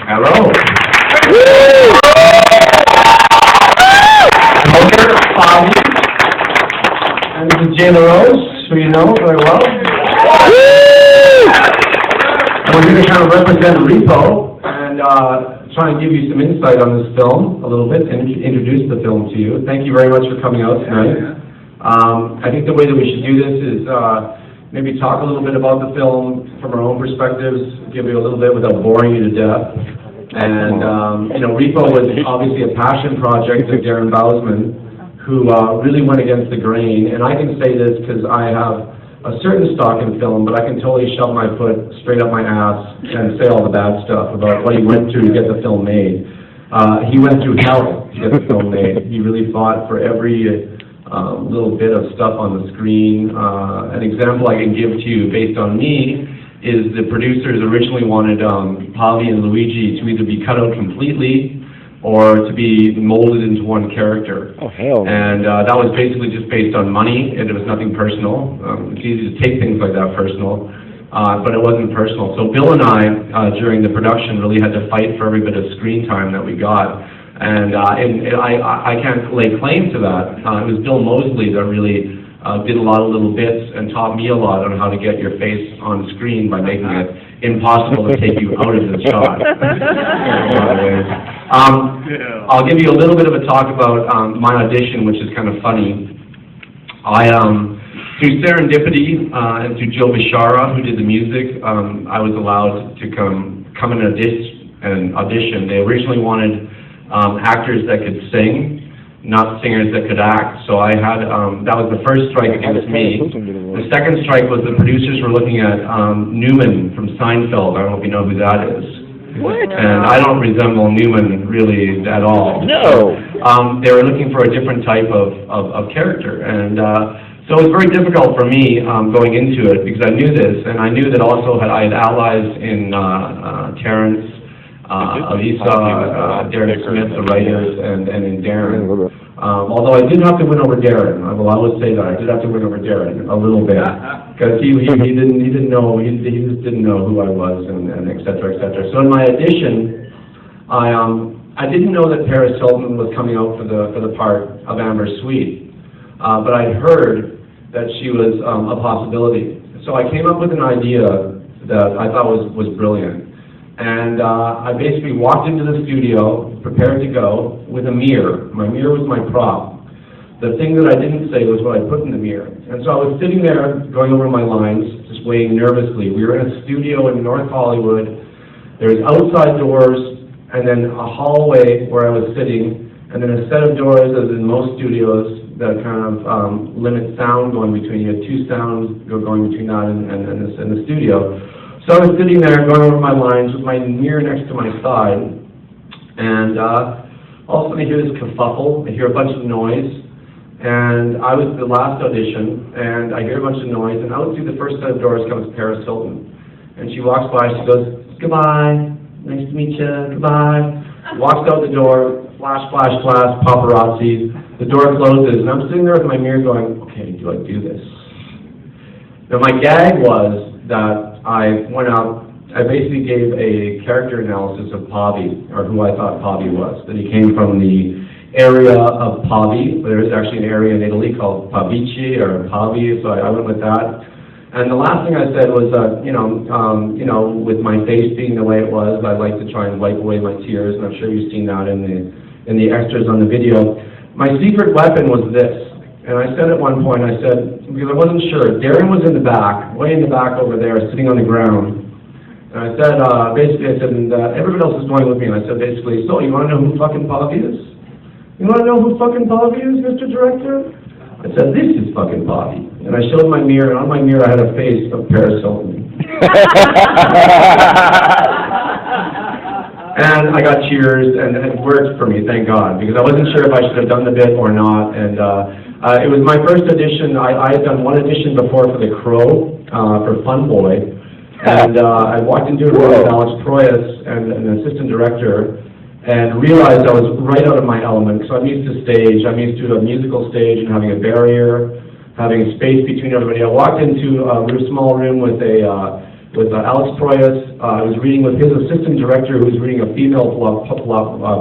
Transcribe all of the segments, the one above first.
Hello. And this is J. Larose, who you know very well. And we're here to kind of represent Repo and try and give you some insight on this film a little bit and introduce the film to you. Thank you very much for coming out tonight. I think the way that we should do this is maybe talk a little bit about the film from our own perspectives, give you a little bit without boring you to death. And, you know, Repo was obviously a passion project of Darren Bousman, who really went against the grain. And I can say this because I have a certain stock in film, but I can totally shove my foot straight up my ass and say all the bad stuff about what he went through to get the film made. He went through hell to get the film made. He really fought for every little bit of stuff on the screen. An example I can give to you based on me is the producers originally wanted Pavi and Luigi to either be cut out completely or to be molded into one character. Oh, hell. And that was basically just based on money, and it was nothing personal. It's easy to take things like that personal, but it wasn't personal. So Bill and I, during the production, really had to fight for every bit of screen time that we got. And I can't lay claim to that. It was Bill Mosley that really did a lot of little bits and taught me a lot on how to get your face on screen by making it impossible to take you out of the shot. I'll give you a little bit of a talk about my audition, which is kind of funny. Through serendipity and through Joe Bishara, who did the music, I was allowed to come and audition. They originally wanted actors that could sing, not singers that could act. So I had, that was the first strike against me. The second strike was the producers were looking at Newman from Seinfeld. I don't know if you know who that is. What? And I don't resemble Newman really at all. No. They were looking for a different type of character. And so it was very difficult for me going into it because I knew this, and I knew that also I had allies in Terrence, Alisa, Darren Smith, the writers, and in Darren. Although I did have to win over Darren, I will always say that I did have to win over Darren a little bit because he didn't know who I was and et cetera, et cetera. So in my audition, I didn't know that Paris Hilton was coming out for the part of Amber Sweet, but I'd heard that she was a possibility. So I came up with an idea that I thought was brilliant. And I basically walked into the studio, prepared to go, with a mirror. My mirror was my prop. The thing that I didn't say was what I put in the mirror. And so I was sitting there, going over my lines, just waiting nervously. We were in a studio in North Hollywood. There was outside doors, and then a hallway where I was sitting, and then a set of doors, as in most studios, that kind of limit sound going between. You had two sounds going between that and the studio. So I was sitting there going over my lines with my mirror next to my side, and all of a sudden I hear this kerfuffle, I hear a bunch of noise, and I was the last audition, and I hear a bunch of noise, and out through the first set of doors comes Paris Hilton. And she walks by, she goes, "Goodbye, nice to meet you, goodbye." Walks out the door, flash, flash, flash, paparazzi, the door closes, and I'm sitting there with my mirror going, okay, do I do this? Now my gag was that I went out, I basically gave a character analysis of Pavi, or who I thought Pavi was. That he came from the area of Pavi. There is actually an area in Italy called Pavici, or Pavi, so I went with that. And the last thing I said was, you know, with my face being the way it was, I like to try and wipe away my tears, and I'm sure you've seen that in the extras on the video. My secret weapon was this. And I said at one point, I said, because I wasn't sure, Darren was in the back, way in the back over there, sitting on the ground. And I said, basically, I said, and everybody else is going with me. And I said, basically, so you want to know who fucking Pavi is? You want to know who fucking Pavi is, Mr. Director? I said, this is fucking Pavi. And I showed my mirror, and on my mirror I had a face of Paris Hilton. And I got cheers, and it worked for me, thank God, because I wasn't sure if I should have done the bit or not. And it was my first audition. I had done one audition before for The Crow, for Fun Boy, and I walked into a room with Alex Proyas and an assistant director, and realized I was right out of my element. So I'm used to stage. I'm used to a musical stage and having a barrier, having space between everybody. I walked into a small room with a Alex Proyas. I was reading with his assistant director, who was reading a female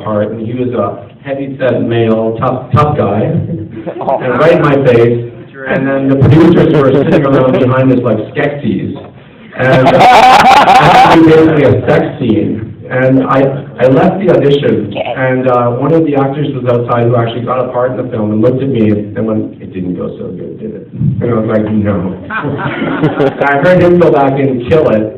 part, and he was a heavy-set male, tough guy, and right in my face. And then the producers were sitting around behind us like Skeksis, and it was basically a sex scene. And I left the audition, and one of the actors was outside who actually got a part in the film and looked at me and went, "It didn't go so good, did it?" And I was like, "No." And I heard him go back and kill it,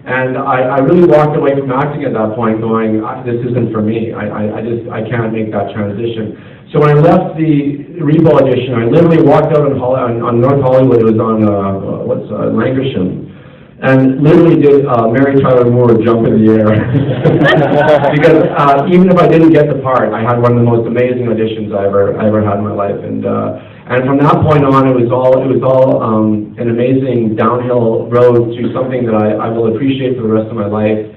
and I really walked away from acting at that point going, "This isn't for me. I can't make that transition." So when I left the Repo audition, I literally walked out on North Hollywood. It was on Lancashire. And literally did Mary Tyler Moore jump in the air. Because even if I didn't get the part, I had one of the most amazing auditions I ever had in my life. And from that point on, it was all an amazing downhill road to something that I will appreciate for the rest of my life,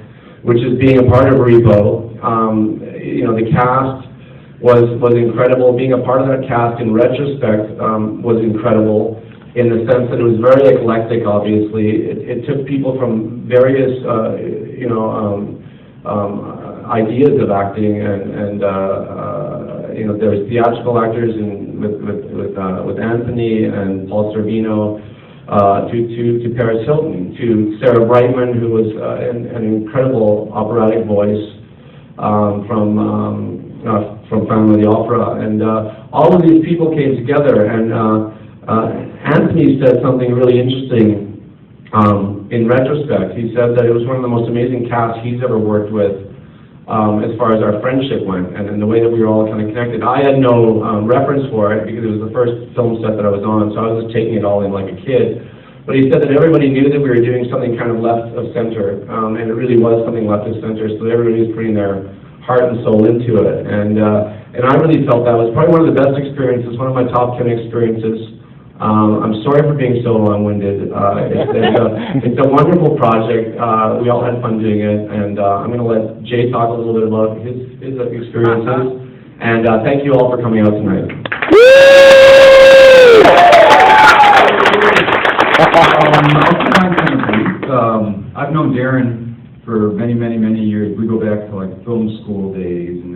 which is being a part of Repo. The cast was incredible. Being a part of that cast in retrospect was incredible, in the sense that it was very eclectic, obviously. It took people from various, ideas of acting, and there was theatrical actors with Anthony and Paul Sorvino, to Paris Hilton, to Sarah Brightman, who was an incredible operatic voice from Phantom of the Opera, and all of these people came together, and Anthony said something really interesting in retrospect. He said that it was one of the most amazing casts he's ever worked with, as far as our friendship went, and the way that we were all kind of connected. I had no reference for it because it was the first film set that I was on, so I was just taking it all in like a kid. But he said that everybody knew that we were doing something kind of left of center, and it really was something left of center, so everybody was putting their heart and soul into it. And I really felt that was probably one of the best experiences, one of my top 10 experiences. I'm sorry for being so long-winded. It's a wonderful project. We all had fun doing it, and I'm going to let Jay talk a little bit about his experiences. And thank you all for coming out tonight. I've known Darren for many, many, many years. We go back to like film school days and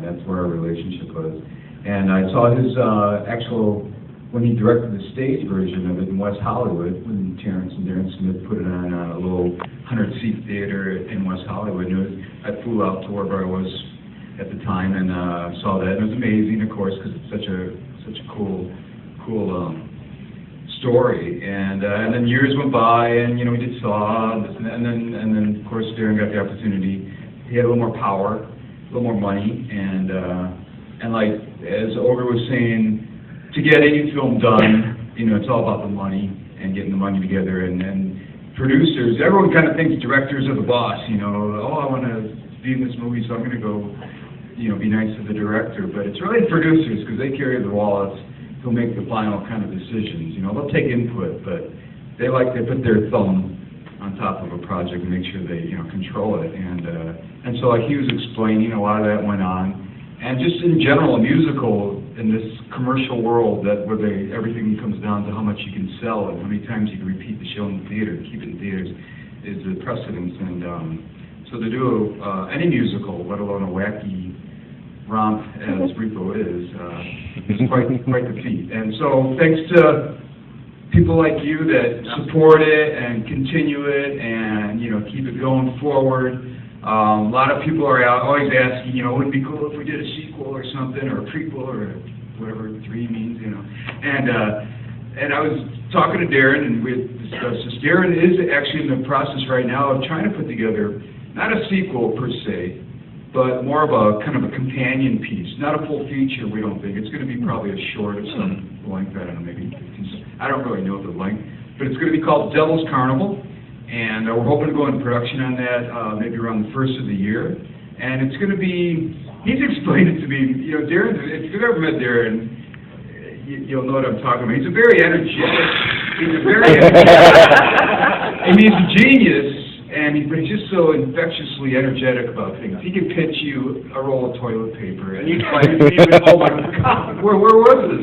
that's where our relationship was. And I saw his when he directed the stage version of it in West Hollywood, when Terrence and Darren Smith put it on a little 100-seat theater in West Hollywood. And I flew out to wherever I was at the time and saw that. And it was amazing, of course, because it's such a cool story. And then years went by, and we did Saw, and then of course Darren got the opportunity. He had a little more power, a little more money, and like as Ogre was saying, to get any film done, it's all about the money and getting the money together. And producers, everyone kind of thinks directors are the boss. Oh, I want to be in this movie, so I'm going to go, be nice to the director. But it's really producers, because they carry the wallets, who make the final kind of decisions. They'll take input, but they put their thumb on top of a project and make sure they control it. And so like he was explaining, a lot of that went on. And just in general, a musical in this commercial world where everything comes down to how much you can sell and how many times you can repeat the show in the theater, keep it in theaters, is the precedence. And so to do any musical, let alone a wacky romp as Repo is quite the feat. And so thanks to people like you that support it and continue it and keep it going forward. A lot of people are always asking, would it be cool if we did a sequel or something, or a prequel, or whatever 3 means, And I was talking to Darren, and we discussed this. Darren is actually in the process right now of trying to put together, not a sequel per se, but more of a kind of a companion piece. Not a full feature, we don't think. It's going to be probably a short of some length, I don't know, maybe 15. I don't really know the length, but it's going to be called Devil's Carnival. And we're hoping to go into production on that maybe around the first of the year. And it's going to be, he's explained it to me, Darren, if you've ever met Darren, you'll know what I'm talking about. He's a very energetic, and he's a genius, but he's just so infectiously energetic about things. He can pitch you a roll of toilet paper, and he's like, oh my God, where was this?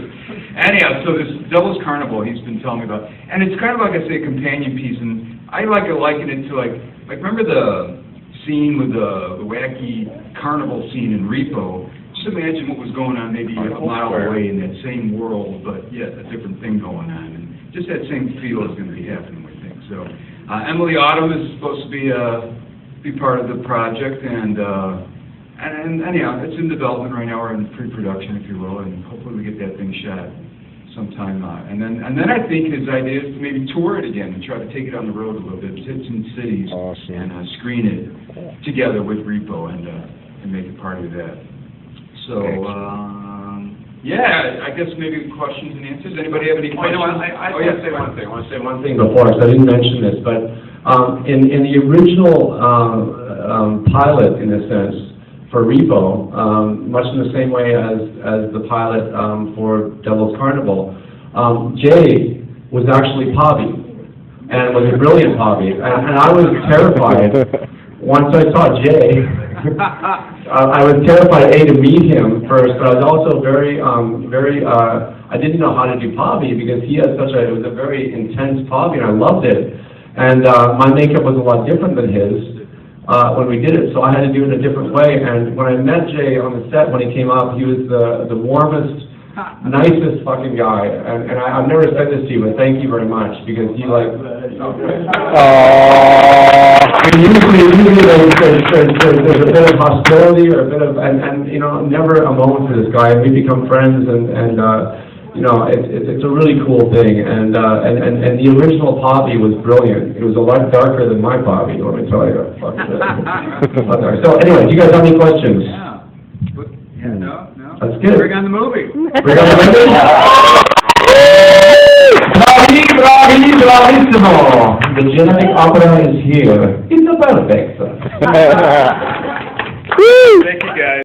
Anyhow, so this Devil's Carnival he's been telling me about, and it's kind of like I say, a companion piece, and I like to liken it to like remember the scene with the wacky carnival scene in Repo? Just imagine what was going on maybe a mile away in that same world, but yet a different thing going on. And just that same feel is going to be happening, we think. So Emily Autumn is supposed to be part of the project, and anyhow, it's in development right now. We're in pre-production, if you will, and hopefully we get that thing shot sometime. And then I think his idea is to maybe tour it again and try to take it on the road a little bit, hit some cities, and screen it together with Repo and make it part of that. So, yeah, I guess maybe questions and answers. Anybody have any questions? I want to say one thing. I want to say one thing before, because I didn't mention this, but in the original pilot, in a sense, for Repo, much in the same way as the pilot for Devil's Carnival, Jay was actually Pavi, and was a brilliant Pavi, and I was terrified once I saw Jay. I was terrified, to meet him first, but I was also very, I didn't know how to do Pavi, because he had it was a very intense Pavi, and I loved it, and my makeup was a lot different than his. When we did it, so I had to do it a different way. And when I met Jay on the set, when he came up, he was the warmest, nicest fucking guy. And I've never said this to you, but thank you very much, because he usually there's a bit of hostility or a bit of, and you know, never a moment for this guy. We become friends, and you know, it's a really cool thing, and the original Pavi was brilliant. It was a lot darker than my Pavi, let me tell you. So anyway, do you guys have any questions? Yeah, no. That's good. Bring on the movie. Bring on the movie? Bravissimo! The genetic opera is here. It's a perfect. Thank you, guys.